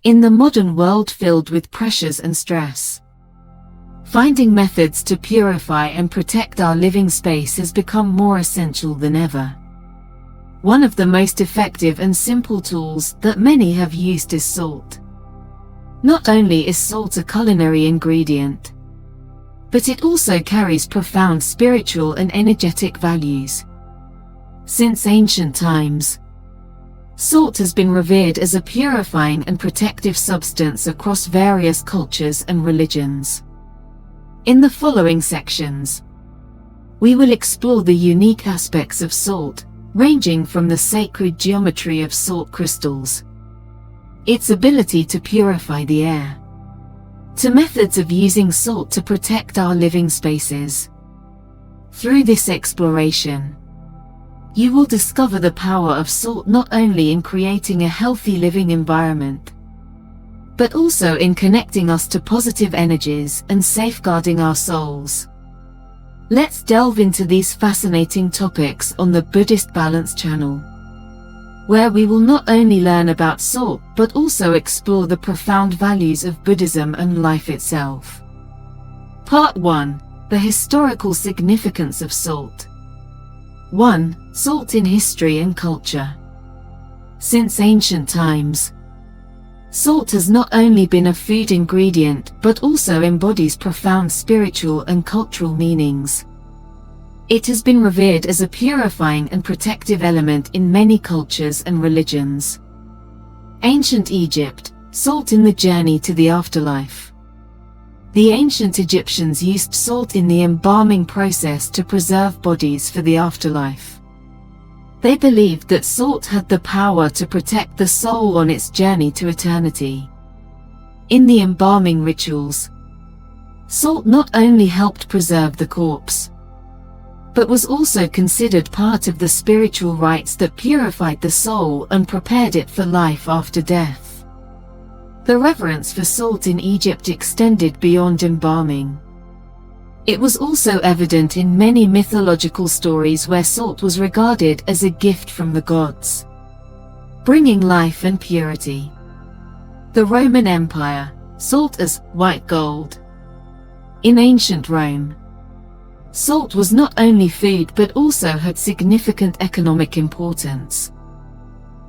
In the modern world filled with pressures and stress, finding methods to purify and protect our living space has become more essential than ever. One of the most effective and simple tools that many have used is salt. Not only is salt a culinary ingredient, but it also carries profound spiritual and energetic values. Since ancient times, salt has been revered as a purifying and protective substance across various cultures and religions. In the following sections, we will explore the unique aspects of salt, ranging from the sacred geometry of salt crystals, its ability to purify the air, to methods of using salt to protect our living spaces. Through this exploration, you will discover the power of salt not only in creating a healthy living environment, but also in connecting us to positive energies and safeguarding our souls. Let's delve into these fascinating topics on the Buddhist Balance channel, where we will not only learn about salt but also explore the profound values of Buddhism and life itself. Part 1. The historical significance of salt. 1. Salt in history and culture. Since ancient times, salt has not only been a food ingredient but also embodies profound spiritual and cultural meanings. It has been revered as a purifying and protective element in many cultures and religions. Ancient Egypt, salt in the journey to the afterlife. The ancient Egyptians used salt in the embalming process to preserve bodies for the afterlife. They believed that salt had the power to protect the soul on its journey to eternity. In the embalming rituals, salt not only helped preserve the corpse, but was also considered part of the spiritual rites that purified the soul and prepared it for life after death. The reverence for salt in Egypt extended beyond embalming. It was also evident in many mythological stories where salt was regarded as a gift from the gods, bringing life and purity. The Roman Empire, salt as white gold. In ancient Rome, salt was not only food but also had significant economic importance.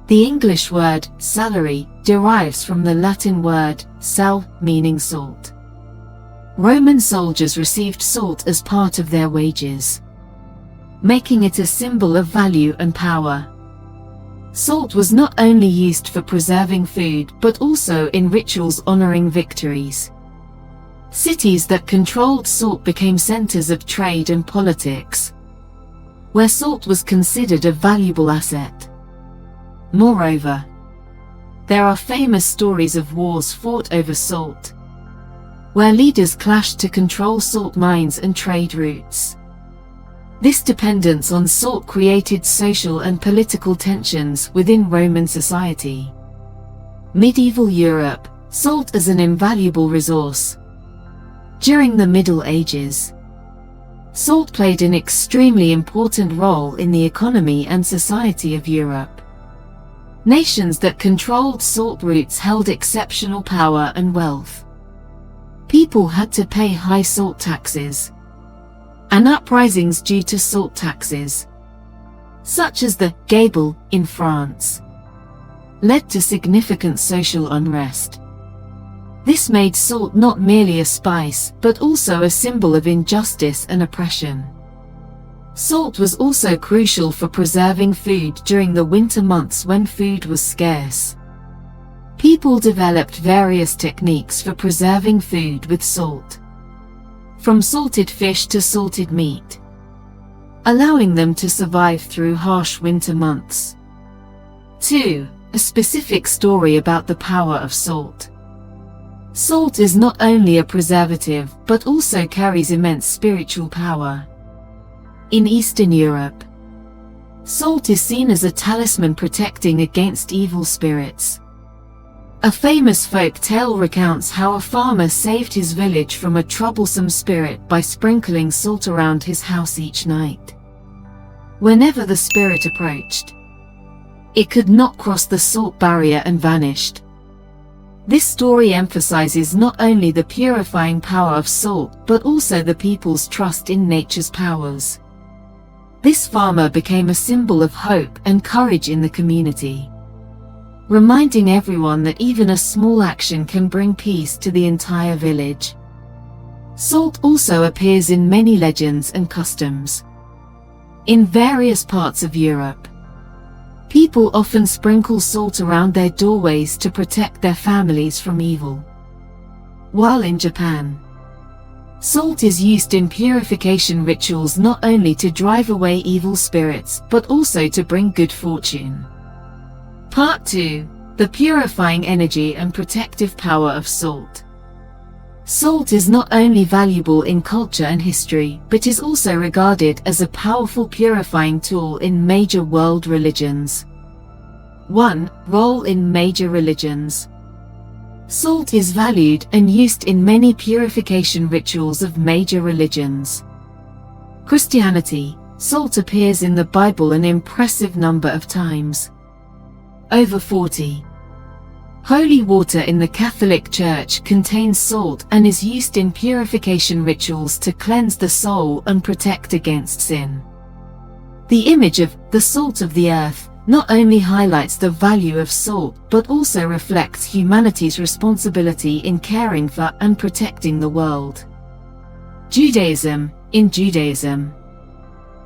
The English word salary derives from the Latin word sal, meaning salt. Roman soldiers received salt as part of their wages, making it a symbol of value and power. Salt was not only used for preserving food but also in rituals honoring victories. Cities that controlled salt became centers of trade and politics, where salt was considered a valuable asset. Moreover, there are famous stories of wars fought over salt, where leaders clashed to control salt mines and trade routes. This dependence on salt created social and political tensions within Roman society. Medieval Europe, salt as an invaluable resource. During the Middle Ages, salt played an extremely important role in the economy and society of Europe. Nations that controlled salt routes held exceptional power and wealth. People had to pay high salt taxes, and uprisings due to salt taxes, such as the Gabelle in France, led to significant social unrest. This made salt not merely a spice but also a symbol of injustice and oppression. Salt was also crucial for preserving food during the winter months when food was scarce. People developed various techniques for preserving food with salt, from salted fish to salted meat, allowing them to survive through harsh winter months. 2. A specific story about the power of salt. Salt is not only a preservative but also carries immense spiritual power. In Eastern Europe, salt is seen as a talisman protecting against evil spirits. A famous folk tale recounts how a farmer saved his village from a troublesome spirit by sprinkling salt around his house each night. Whenever the spirit approached, it could not cross the salt barrier and vanished. This story emphasizes not only the purifying power of salt, but also the people's trust in nature's powers. This farmer became a symbol of hope and courage in the community, reminding everyone that even a small action can bring peace to the entire village. Salt also appears in many legends and customs. In various parts of Europe, people often sprinkle salt around their doorways to protect their families from evil. While in Japan, salt is used in purification rituals not only to drive away evil spirits, but also to bring good fortune. Part 2. The purifying energy and protective power of salt. Salt is not only valuable in culture and history, but is also regarded as a powerful purifying tool in major world religions. 1. Role in major religions. Salt is valued and used in many purification rituals of major religions. Christianity. Salt appears in the Bible an impressive number of times, over 40. Holy water in the Catholic Church contains salt and is used in purification rituals to cleanse the soul and protect against sin. The image of the salt of the earth not only highlights the value of salt, but also reflects humanity's responsibility in caring for and protecting the world. Judaism. In Judaism,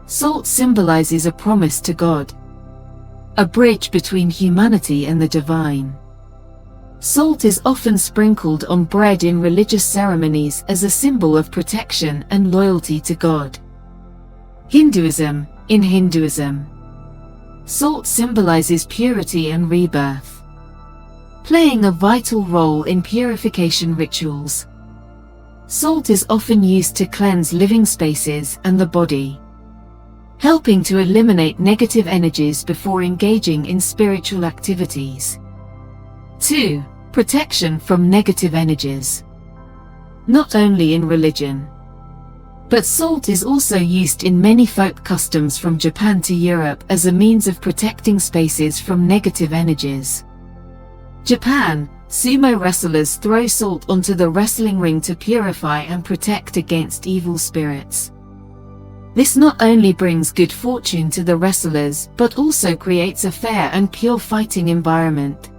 salt symbolizes a promise to God, a bridge between humanity and the divine. Salt is often sprinkled on bread in religious ceremonies as a symbol of protection and loyalty to God. Hinduism. In Hinduism, salt symbolizes purity and rebirth, playing a vital role in purification rituals. Salt is often used to cleanse living spaces and the body, helping to eliminate negative energies before engaging in spiritual activities. 2. Protection from negative energies. Not only in religion, but salt is also used in many folk customs from Japan to Europe as a means of protecting spaces from negative energies. Japan. Sumo wrestlers throw salt onto the wrestling ring to purify and protect against evil spirits. This not only brings good fortune to the wrestlers, but also creates a fair and pure fighting environment.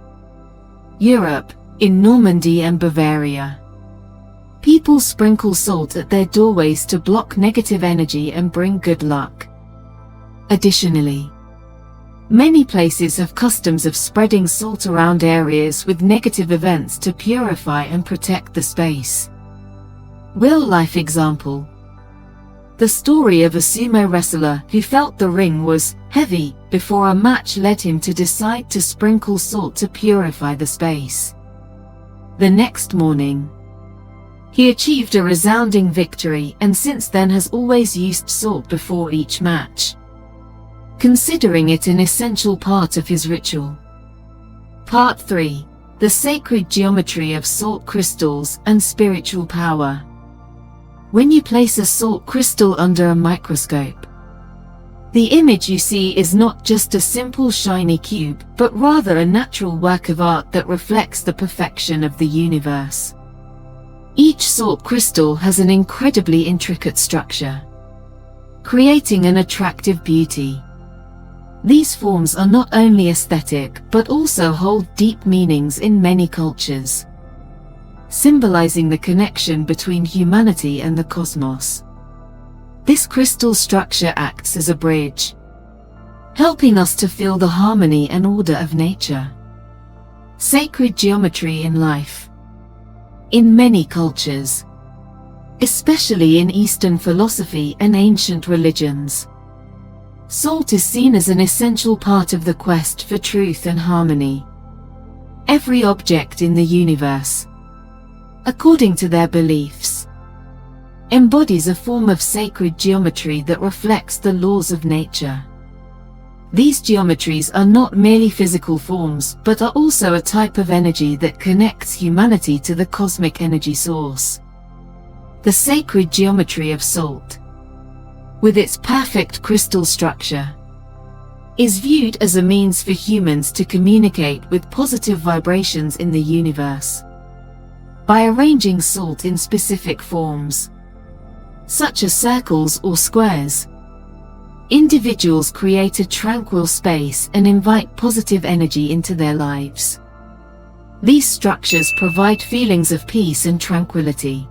Europe. In Normandy and Bavaria, people sprinkle salt at their doorways to block negative energy and bring good luck. Additionally, many places have customs of spreading salt around areas with negative events to purify and protect the space. Real-life example. The story of a sumo wrestler who felt the ring was heavy before a match led him to decide to sprinkle salt to purify the space. The next morning, he achieved a resounding victory and since then has always used salt before each match, considering it an essential part of his ritual. Part 3. The sacred geometry of salt crystals and spiritual power. When you place a salt crystal under a microscope, the image you see is not just a simple shiny cube, but rather a natural work of art that reflects the perfection of the universe. Each salt crystal has an incredibly intricate structure, creating an attractive beauty. These forms are not only aesthetic, but also hold deep meanings in many cultures, symbolizing the connection between humanity and the cosmos. This crystal structure acts as a bridge, helping us to feel the harmony and order of nature. Sacred geometry in life. In many cultures, especially in Eastern philosophy and ancient religions, salt is seen as an essential part of the quest for truth and harmony. Every object in the universe, according to their beliefs, embodies a form of sacred geometry that reflects the laws of nature. These geometries are not merely physical forms, but are also a type of energy that connects humanity to the cosmic energy source. The sacred geometry of salt, with its perfect crystal structure, is viewed as a means for humans to communicate with positive vibrations in the universe. By arranging salt in specific forms, such as circles or squares, individuals create a tranquil space and invite positive energy into their lives. These structures provide feelings of peace and tranquility,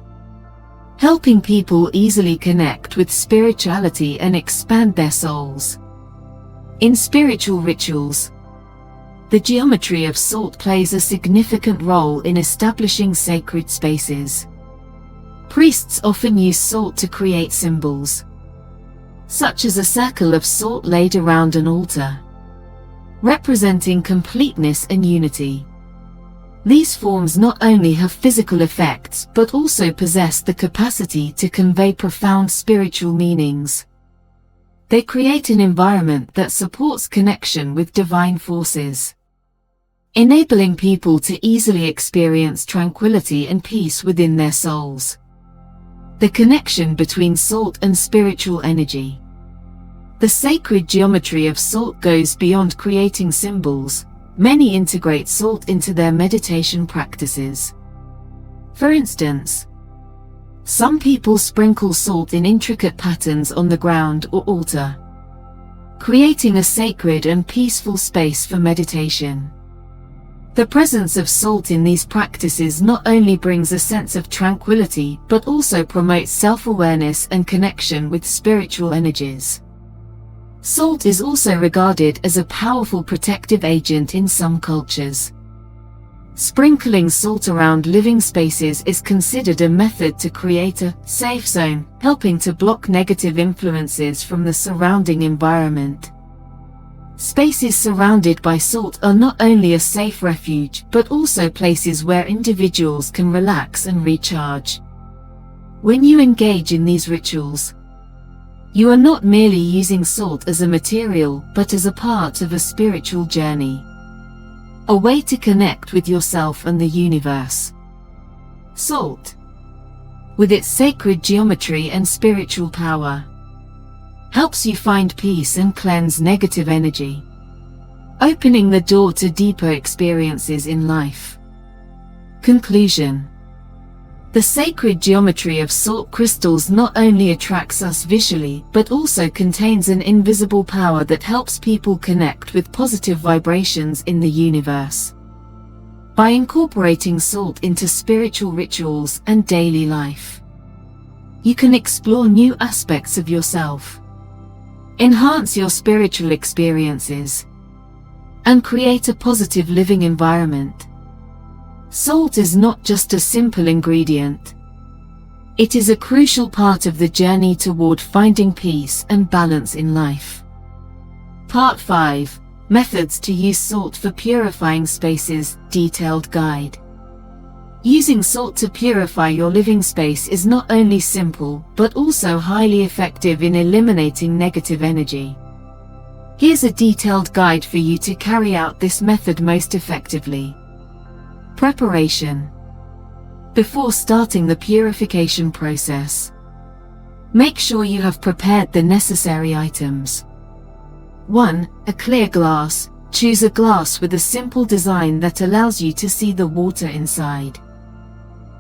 helping people easily connect with spirituality and expand their souls. In spiritual rituals, the geometry of salt plays a significant role in establishing sacred spaces. Priests often use salt to create symbols, such as a circle of salt laid around an altar, representing completeness and unity. These forms not only have physical effects but also possess the capacity to convey profound spiritual meanings. They create an environment that supports connection with divine forces, enabling people to easily experience tranquility and peace within their souls. The connection between salt and spiritual energy. The sacred geometry of salt goes beyond creating symbols. Many integrate salt into their meditation practices. For instance, some people sprinkle salt in intricate patterns on the ground or altar, creating a sacred and peaceful space for meditation. The presence of salt in these practices not only brings a sense of tranquility but also promotes self-awareness and connection with spiritual energies. Salt is also regarded as a powerful protective agent in some cultures. Sprinkling salt around living spaces is considered a method to create a safe zone, helping to block negative influences from the surrounding environment. Spaces surrounded by salt are not only a safe refuge but also places where individuals can relax and recharge. When you engage in these rituals, you are not merely using salt as a material but as a part of a spiritual journey, a way to connect with yourself and the universe. Salt, with its sacred geometry and spiritual power, helps you find peace and cleanse negative energy, opening the door to deeper experiences in life. Conclusion. The sacred geometry of salt crystals not only attracts us visually but also contains an invisible power that helps people connect with positive vibrations in the universe. By incorporating salt into spiritual rituals and daily life, you can explore new aspects of yourself, enhance your spiritual experiences, and create a positive living environment. Salt is not just a simple ingredient. It is a crucial part of the journey toward finding peace and balance in life. Part 5. Methods to use salt for purifying spaces. Detailed guide. Using salt to purify your living space is not only simple but also highly effective in eliminating negative energy. Here's a detailed guide for you to carry out this method most effectively. Preparation. Before starting the purification process, make sure you have prepared the necessary items. 1. A clear glass. Choose a glass with a simple design that allows you to see the water inside.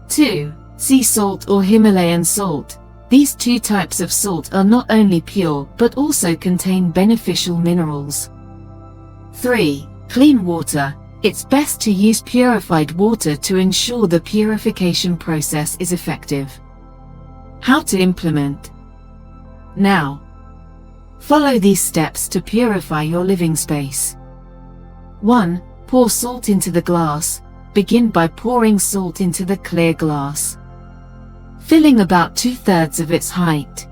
2. Sea salt or Himalayan salt. These two types of salt are not only pure but also contain beneficial minerals. 3. Clean water. It's best to use purified water to ensure the purification process is effective. How to implement. Now, follow these steps to purify your living space. 1. Pour salt into the glass. Begin by pouring salt into the clear glass, filling about 2/3 of its height.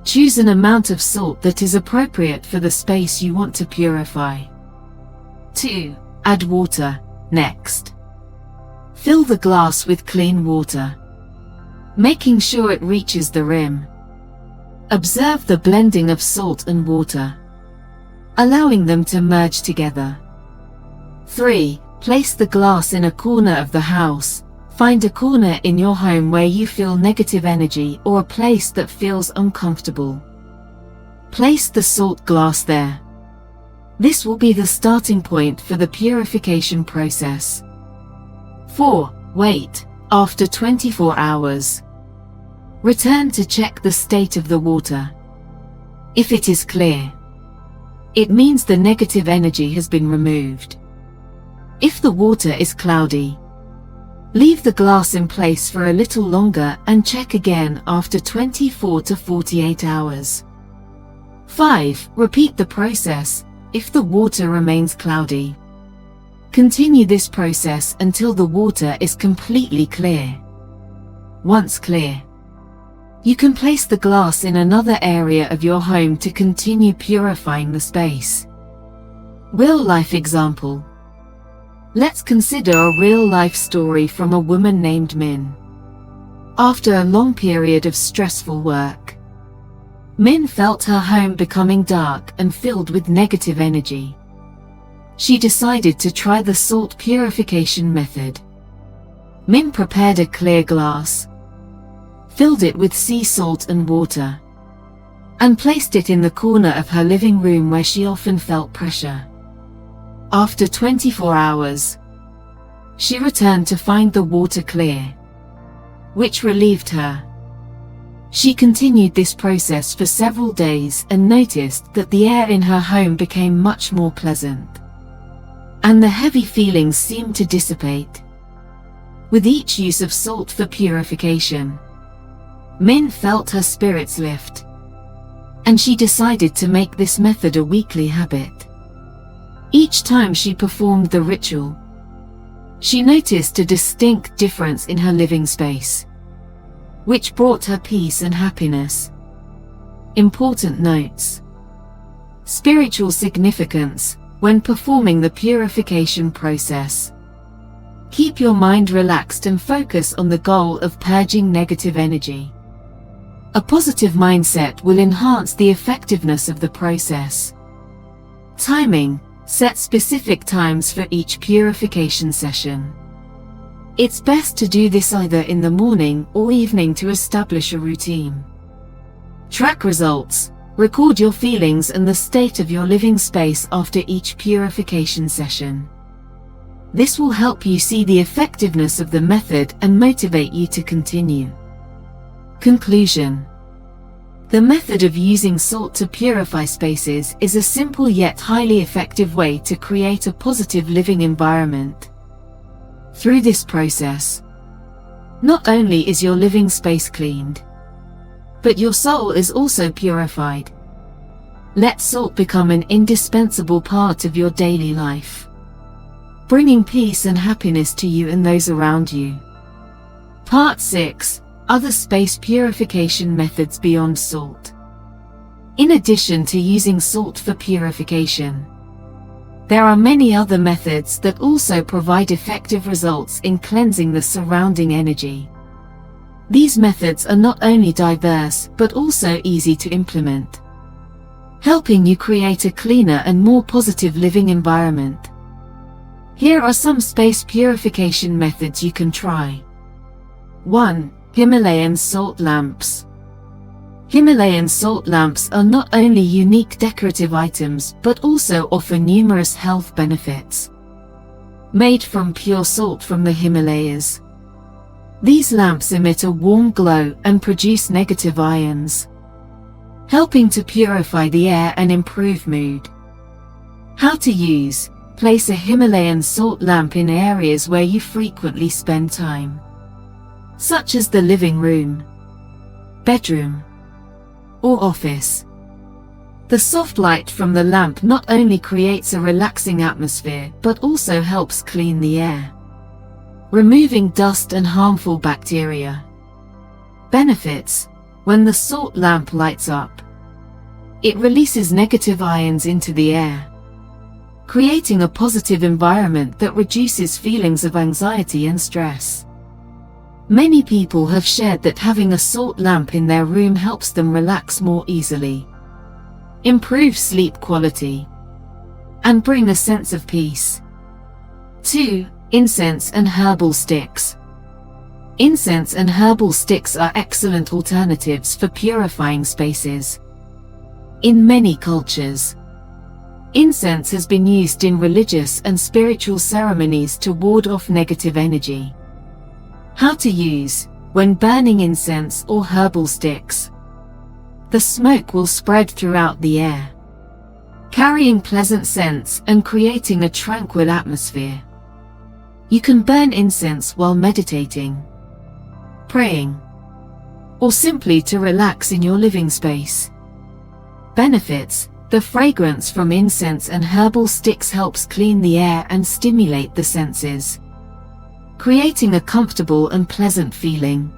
Choose an amount of salt that is appropriate for the space you want to purify. 2. Add water. Next, fill the glass with clean water, making sure it reaches the rim. Observe the blending of salt and water, allowing them to merge together. 3. Place the glass in a corner of the house. Find a corner in your home where you feel negative energy or a place that feels uncomfortable. Place the salt glass there. This will be the starting point for the purification process. 4. Wait. After 24 hours. Return to check the state of the water. If it is clear, it means the negative energy has been removed. If the water is cloudy, leave the glass in place for a little longer and check again after 24 to 48 hours. 5. Repeat the process if the water remains cloudy. Continue this process until the water is completely clear. Once clear, you can place the glass in another area of your home to continue purifying the space. Real-life example. Let's consider a real-life story from a woman named Min. After a long period of stressful work, Min felt her home becoming dark and filled with negative energy. She decided to try the salt purification method. Min prepared a clear glass, filled it with sea salt and water, and placed it in the corner of her living room where she often felt pressure. After 24 hours, she returned to find the water clear, which relieved her. She continued this process for several days and noticed that the air in her home became much more pleasant, and the heavy feelings seemed to dissipate. With each use of salt for purification, Min felt her spirits lift, and she decided to make this method a weekly habit. Each time she performed the ritual, she noticed a distinct difference in her living space, which brought her peace and happiness. Important notes. Spiritual significance when performing the purification process. Keep your mind relaxed and focus on the goal of purging negative energy. A positive mindset will enhance the effectiveness of the process. Timing. Set specific times for each purification session. It's best to do this either in the morning or evening to establish a routine. Track results. Record your feelings and the state of your living space after each purification session. This will help you see the effectiveness of the method and motivate you to continue. Conclusion. The method of using salt to purify spaces is a simple yet highly effective way to create a positive living environment. Through this process, not only is your living space cleaned, but your soul is also purified. Let salt become an indispensable part of your daily life, bringing peace and happiness to you and those around you. Part 6. Other space purification methods beyond salt. In addition to using salt for purification, there are many other methods that also provide effective results in cleansing the surrounding energy. These methods are not only diverse but also easy to implement, helping you create a cleaner and more positive living environment. Here are some space purification methods you can try. 1. Himalayan salt lamps. Himalayan salt lamps are not only unique decorative items but also offer numerous health benefits. Made from pure salt from the Himalayas, these lamps emit a warm glow and produce negative ions, helping to purify the air and improve mood. How to use. Place a Himalayan salt lamp in areas where you frequently spend time, such as the living room, bedroom, or office. The soft light from the lamp not only creates a relaxing atmosphere but also helps clean the air, removing dust and harmful bacteria. Benefits. When the salt lamp lights up, it releases negative ions into the air, creating a positive environment that reduces feelings of anxiety and stress. Many people have shared that having a salt lamp in their room helps them relax more easily, improve sleep quality, and bring a sense of peace. 2. Incense and herbal sticks. Incense and herbal sticks are excellent alternatives for purifying spaces. In many cultures, Incense has been used in religious and spiritual ceremonies to ward off negative energy. How to use: when burning incense or herbal sticks, the smoke will spread throughout the air, carrying pleasant scents and creating a tranquil atmosphere. You can burn incense while meditating, praying, or simply to relax in your living space. Benefits: the fragrance from incense and herbal sticks helps clean the air and stimulate the senses, creating a comfortable and pleasant feeling.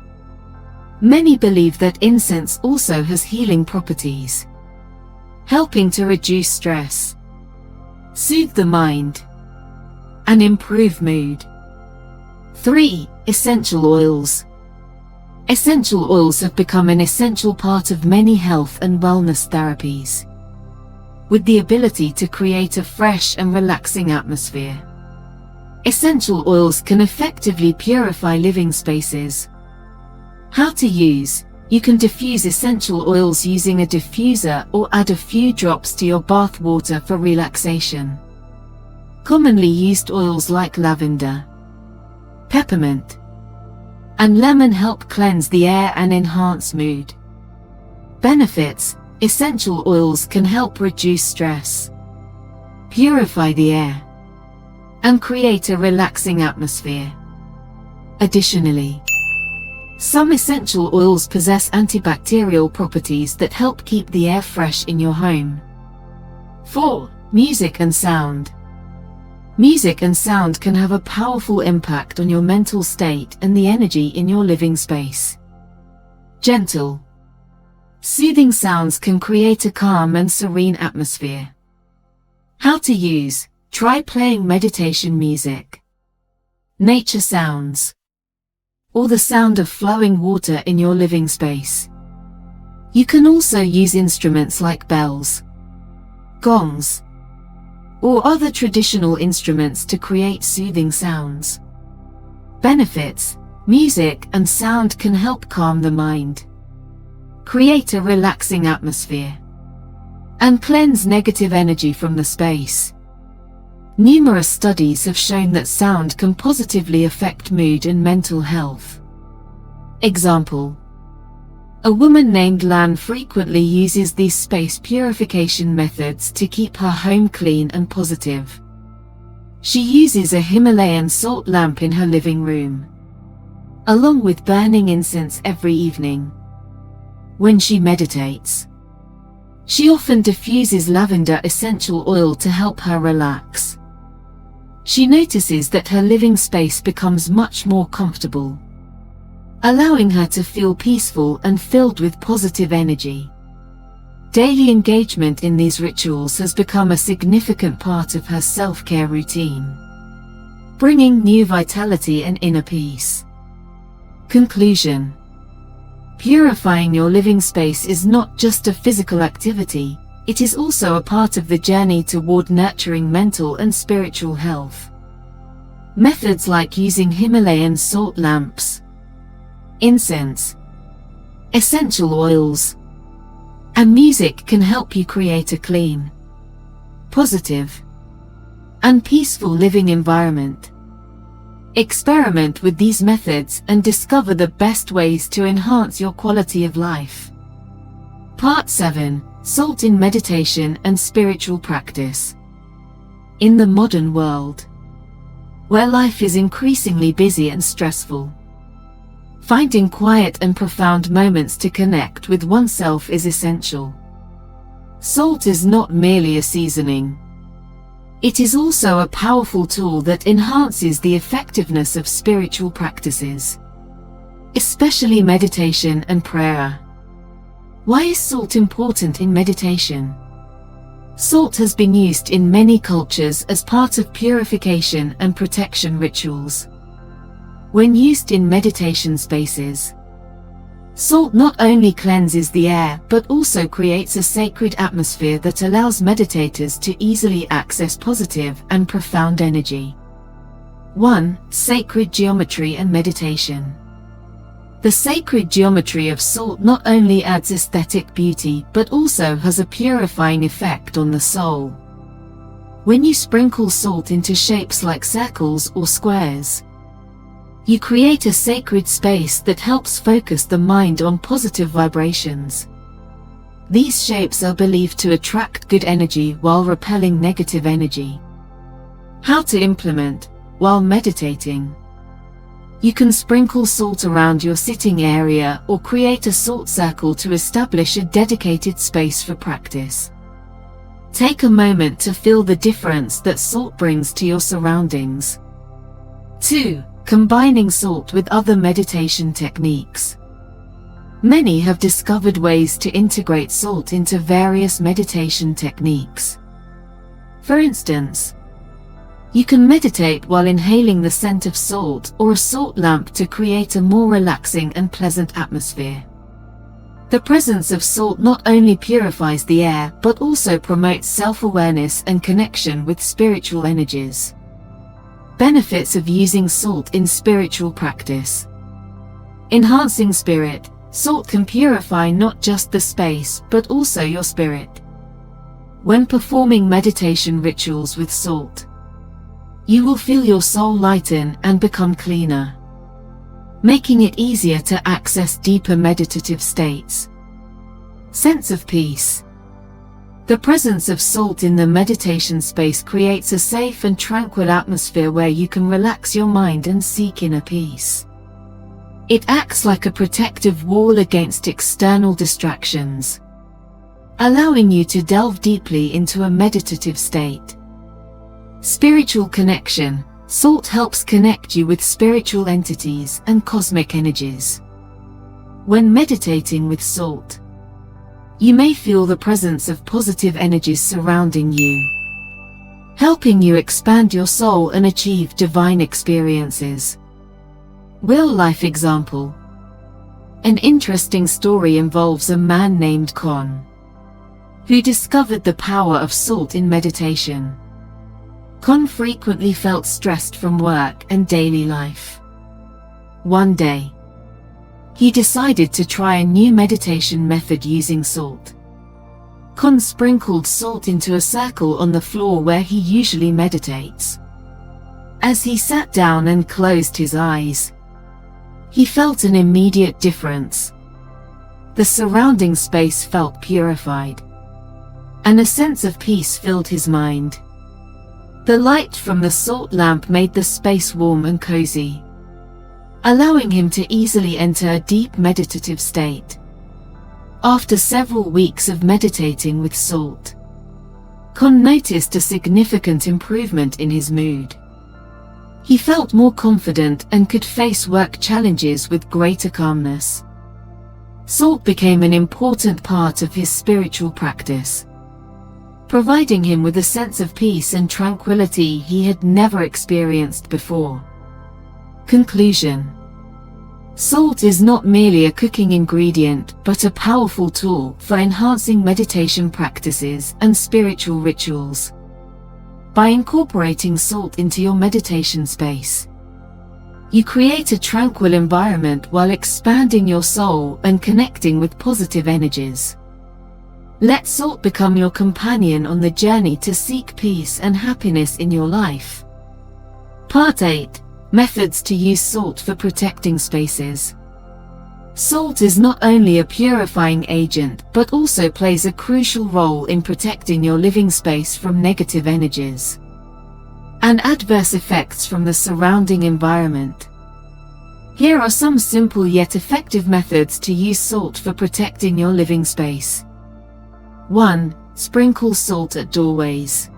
Many believe that incense also has healing properties, helping to reduce stress, soothe the mind, and improve mood. 3. Essential oils. Essential oils have become an essential part of many health and wellness therapies, with the ability to create a fresh and relaxing atmosphere. Essential oils can effectively purify living spaces. How to use: you can diffuse essential oils using a diffuser or add a few drops to your bath water for relaxation. Commonly used oils like lavender, peppermint, and lemon help cleanse the air and enhance mood. Benefits: essential oils can help reduce stress, purify the air, and create a relaxing atmosphere. Additionally, some essential oils possess antibacterial properties that help keep the air fresh in your home. 4. Music and sound. Music and sound can have a powerful impact on your mental state and the energy in your living space. Gentle, soothing sounds can create a calm and serene atmosphere. How to use: try playing meditation music, nature sounds, or the sound of flowing water in your living space. You can also use instruments like bells, gongs, or other traditional instruments to create soothing sounds. Benefits: music and sound can help calm the mind, create a relaxing atmosphere, and cleanse negative energy from the space. Numerous studies have shown that sound can positively affect mood and mental health. Example: a woman named Lan frequently uses these space purification methods to keep her home clean and positive. She uses a Himalayan salt lamp in her living room, along with burning incense every evening. When she meditates, she often diffuses lavender essential oil to help her relax. She notices that her living space becomes much more comfortable, allowing her to feel peaceful and filled with positive energy. Daily engagement in these rituals has become a significant part of her self-care routine, bringing new vitality and inner peace. Conclusion: purifying your living space is not just a physical activity, it is also a part of the journey toward nurturing mental and spiritual health. Methods like using Himalayan salt lamps, incense, essential oils, and music can help you create a clean, positive, and peaceful living environment. Experiment with these methods and discover the best ways to enhance your quality of life. Part 7: Salt in Meditation and Spiritual Practice. In the modern world, where life is increasingly busy and stressful, finding quiet and profound moments to connect with oneself is essential. Salt is not merely a seasoning. It is also a powerful tool that enhances the effectiveness of spiritual practices, especially meditation and prayer. Why is salt important in meditation? Salt has been used in many cultures as part of purification and protection rituals. When used in meditation spaces, salt not only cleanses the air but also creates a sacred atmosphere that allows meditators to easily access positive and profound energy. 1. Sacred geometry and meditation. The sacred geometry of salt not only adds aesthetic beauty but also has a purifying effect on the soul. When you sprinkle salt into shapes like circles or squares, you create a sacred space that helps focus the mind on positive vibrations. These shapes are believed to attract good energy while repelling negative energy. How to implement while meditating. You can sprinkle salt around your sitting area or create a salt circle to establish a dedicated space for practice. Take a moment to feel the difference that salt brings to your surroundings. 2. Combining salt with other meditation techniques. Many have discovered ways to integrate salt into various meditation techniques. For instance, you can meditate while inhaling the scent of salt or a salt lamp to create a more relaxing and pleasant atmosphere. The presence of salt not only purifies the air but also promotes self-awareness and connection with spiritual energies. Benefits of using salt in spiritual practice. Enhancing spirit. Salt can purify not just the space but also your spirit. When performing meditation rituals with salt, you will feel your soul lighten and become cleaner, making it easier to access deeper meditative states. Sense of peace. The presence of salt in the meditation space creates a safe and tranquil atmosphere where you can relax your mind and seek inner peace. It acts like a protective wall against external distractions, allowing you to delve deeply into a meditative state. Spiritual connection. Salt helps connect you with spiritual entities and cosmic energies. When meditating with salt, you may feel the presence of positive energies surrounding you, helping you expand your soul and achieve divine experiences. Real-life example. An interesting story involves a man named Con, who discovered the power of salt in meditation. Con frequently felt stressed from work and daily life. One day, he decided to try a new meditation method using salt. Con sprinkled salt into a circle on the floor where he usually meditates. As he sat down and closed his eyes, he felt an immediate difference. The surrounding space felt purified, and a sense of peace filled his mind. The light from the salt lamp made the space warm and cozy, allowing him to easily enter a deep meditative state. After several weeks of meditating with salt, Con noticed a significant improvement in his mood. He felt more confident and could face work challenges with greater calmness. Salt became an important part of his spiritual practice, providing him with a sense of peace and tranquility he had never experienced before. Conclusion. Salt is not merely a cooking ingredient but a powerful tool for enhancing meditation practices and spiritual rituals. By incorporating salt into your meditation space, you create a tranquil environment while expanding your soul and connecting with positive energies. Let salt become your companion on the journey to seek peace and happiness in your life. Part 8. Methods to use salt for protecting spaces. Salt is not only a purifying agent but also plays a crucial role in protecting your living space from negative energies and adverse effects from the surrounding environment. Here are some simple yet effective methods to use salt for protecting your living space. 1. Sprinkle salt at doorways.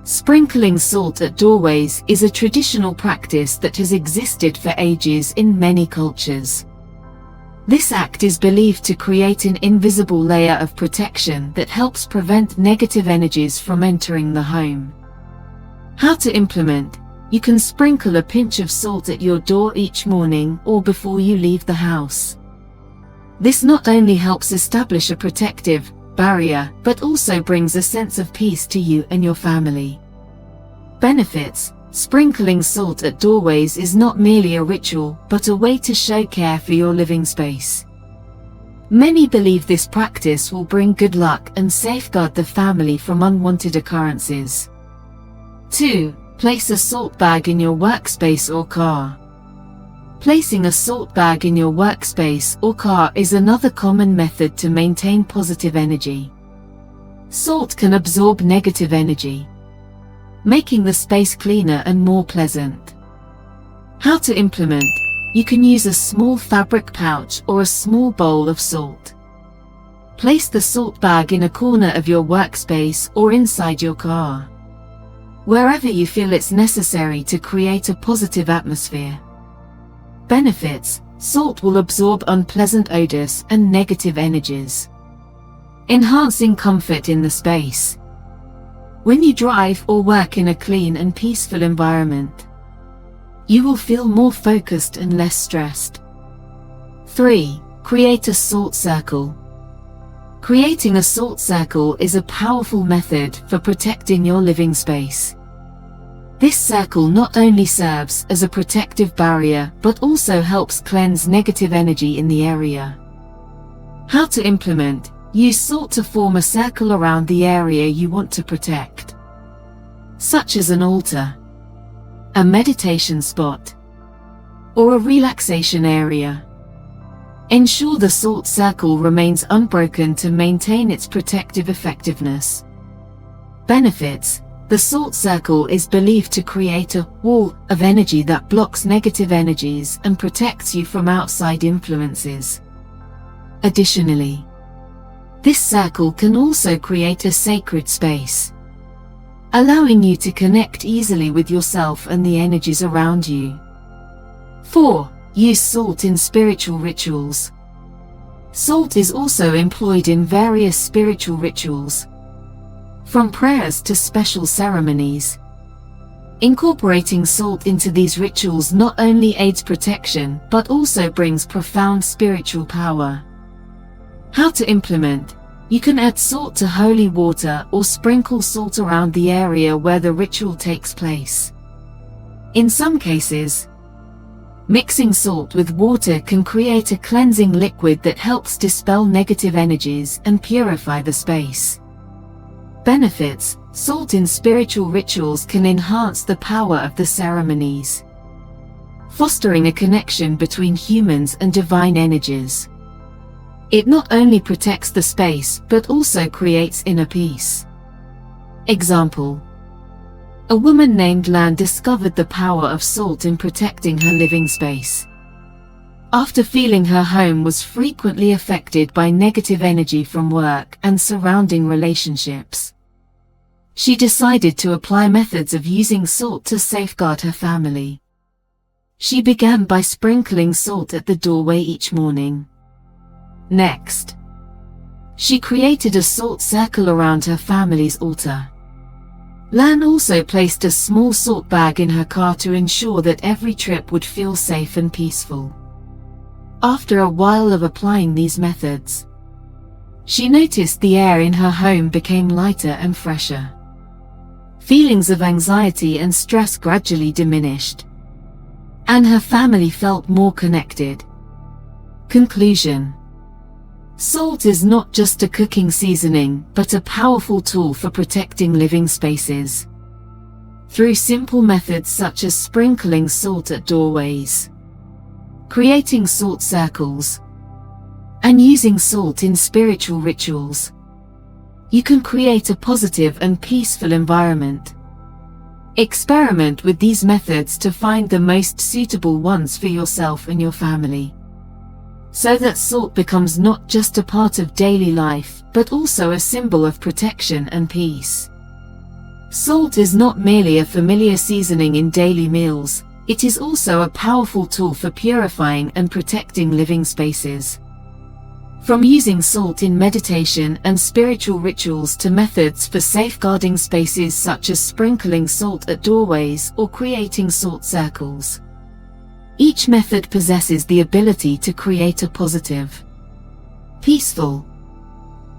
Sprinkling salt at doorways is a traditional practice that has existed for ages in many cultures. This act is believed to create an invisible layer of protection that helps prevent negative energies from entering the home. How to implement. You can sprinkle a pinch of salt at your door each morning or before you leave the house. This not only helps establish a protective barrier but also brings a sense of peace to you and your family. Benefits. Sprinkling salt at doorways is not merely a ritual but a way to show care for your living space. Many believe this practice will bring good luck and safeguard the family from unwanted occurrences. 2. Place a salt bag in your workspace or car. Placing a salt bag in your workspace or car is another common method to maintain positive energy. Salt can absorb negative energy, making the space cleaner and more pleasant. How to implement? You can use a small fabric pouch or a small bowl of salt. Place the salt bag in a corner of your workspace or inside your car, wherever you feel it's necessary to create a positive atmosphere. Benefits: salt will absorb unpleasant odors and negative energies, enhancing comfort in the space. When you drive or work in a clean and peaceful environment, you will feel more focused and less stressed. 3. Create a salt circle. Creating a salt circle is a powerful method for protecting your living space. This circle not only serves as a protective barrier but also helps cleanse negative energy in the area. How to implement? Use salt to form a circle around the area you want to protect, such as an altar, a meditation spot, or a relaxation area. Ensure the salt circle remains unbroken to maintain its protective effectiveness. Benefits: the salt circle is believed to create a wall of energy that blocks negative energies and protects you from outside influences. Additionally, this circle can also create a sacred space, allowing you to connect easily with yourself and the energies around you. 4. Use salt in spiritual rituals. Salt is also employed in various spiritual rituals, from prayers to special ceremonies. Incorporating salt into these rituals not only aids protection but also brings profound spiritual power. How to implement? You can add salt to holy water or sprinkle salt around the area where the ritual takes place. In some cases, mixing salt with water can create a cleansing liquid that helps dispel negative energies and purify the space. Benefits: salt in spiritual rituals can enhance the power of the ceremonies, fostering a connection between humans and divine energies. It not only protects the space but also creates inner peace. Example: a woman named Lan discovered the power of salt in protecting her living space. After feeling her home was frequently affected by negative energy from work and surrounding relationships, she decided to apply methods of using salt to safeguard her family. She began by sprinkling salt at the doorway each morning. Next, she created a salt circle around her family's altar. Lan also placed a small salt bag in her car to ensure that every trip would feel safe and peaceful. After a while of applying these methods, she noticed the air in her home became lighter and fresher. Feelings of anxiety and stress gradually diminished, and her family felt more connected. Conclusion: salt is not just a cooking seasoning, but a powerful tool for protecting living spaces. Through simple methods such as sprinkling salt at doorways, creating salt circles, and using salt in spiritual rituals, you can create a positive and peaceful environment. Experiment with these methods to find the most suitable ones for yourself and your family, so that salt becomes not just a part of daily life, but also a symbol of protection and peace. Salt is not merely a familiar seasoning in daily meals, it is also a powerful tool for purifying and protecting living spaces. From using salt in meditation and spiritual rituals to methods for safeguarding spaces such as sprinkling salt at doorways or creating salt circles, each method possesses the ability to create a positive, peaceful,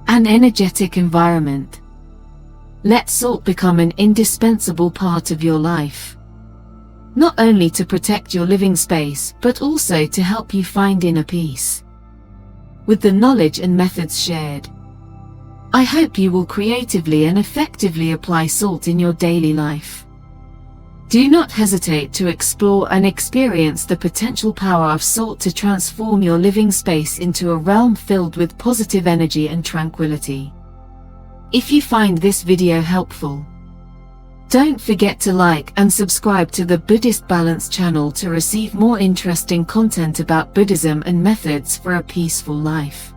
and energetic environment. Let salt become an indispensable part of your life, not only to protect your living space but also to help you find inner peace. With the knowledge and methods shared, I hope you will creatively and effectively apply salt in your daily life. Do not hesitate to explore and experience the potential power of salt to transform your living space into a realm filled with positive energy and tranquility. If you find this video helpful, don't forget to like and subscribe to the Buddhist Balance channel to receive more interesting content about Buddhism and methods for a peaceful life.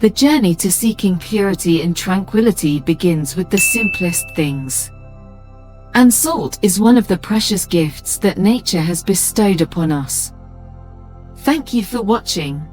The journey to seeking purity and tranquility begins with the simplest things. And salt is one of the precious gifts that nature has bestowed upon us. Thank you for watching.